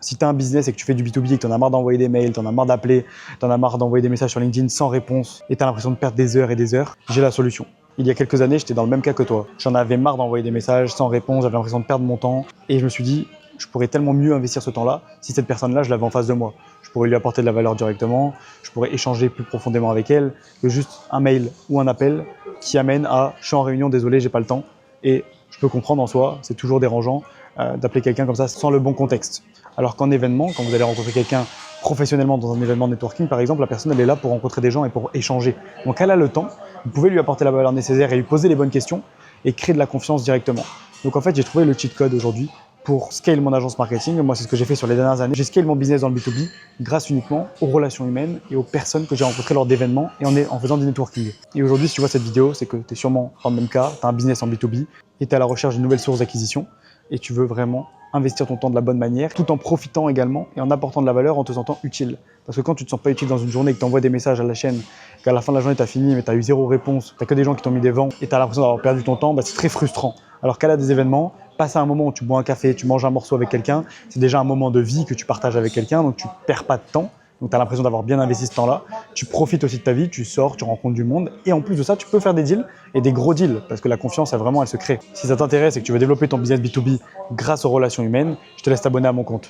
Si tu as un business et que tu fais du B2B et que tu en as marre d'envoyer des mails, tu en as marre d'appeler, tu en as marre d'envoyer des messages sur LinkedIn sans réponse et tu as l'impression de perdre des heures et des heures, j'ai la solution. Il y a quelques années, j'étais dans le même cas que toi. J'en avais marre d'envoyer des messages sans réponse, j'avais l'impression de perdre mon temps et je me suis dit, je pourrais tellement mieux investir ce temps-là si cette personne-là, je l'avais en face de moi. Je pourrais lui apporter de la valeur directement, je pourrais échanger plus profondément avec elle que juste un mail ou un appel qui amène à « je suis en réunion, désolé, j'ai pas le temps ». Et je peux comprendre en soi, c'est toujours dérangeant d'appeler quelqu'un comme ça sans le bon contexte. Alors qu'en événement, quand vous allez rencontrer quelqu'un professionnellement dans un événement de networking, par exemple, la personne elle est là pour rencontrer des gens et pour échanger. Donc elle a le temps, vous pouvez lui apporter la valeur nécessaire et lui poser les bonnes questions et créer de la confiance directement. Donc en fait, j'ai trouvé le cheat code aujourd'hui pour scale mon agence marketing. Moi, c'est ce que j'ai fait sur les dernières années. J'ai scale mon business dans le B2B grâce uniquement aux relations humaines et aux personnes que j'ai rencontrées lors d'événements et en faisant du networking. Et aujourd'hui, si tu vois cette vidéo, c'est que tu es sûrement dans le même cas, tu as un business en B2B et tu es à la recherche d'une nouvelle source d'acquisition et tu veux vraiment investir ton temps de la bonne manière, tout en profitant également et en apportant de la valeur en te sentant utile. Parce que quand tu ne te sens pas utile dans une journée, que tu envoies des messages à la chaîne, qu'à la fin de la journée tu as fini mais tu as eu zéro réponse, tu n'as que des gens qui t'ont mis des vents et tu as l'impression d'avoir perdu ton temps, c'est très frustrant. Alors qu'à la des événements, passer un moment où tu bois un café, tu manges un morceau avec quelqu'un, c'est déjà un moment de vie que tu partages avec quelqu'un, donc tu ne perds pas de temps. Donc tu as l'impression d'avoir bien investi ce temps-là. Tu profites aussi de ta vie, tu sors, tu rencontres du monde. Et en plus de ça, tu peux faire des deals et des gros deals parce que la confiance, elle se crée. Si ça t'intéresse et que tu veux développer ton business B2B grâce aux relations humaines, je te laisse t'abonner à mon compte.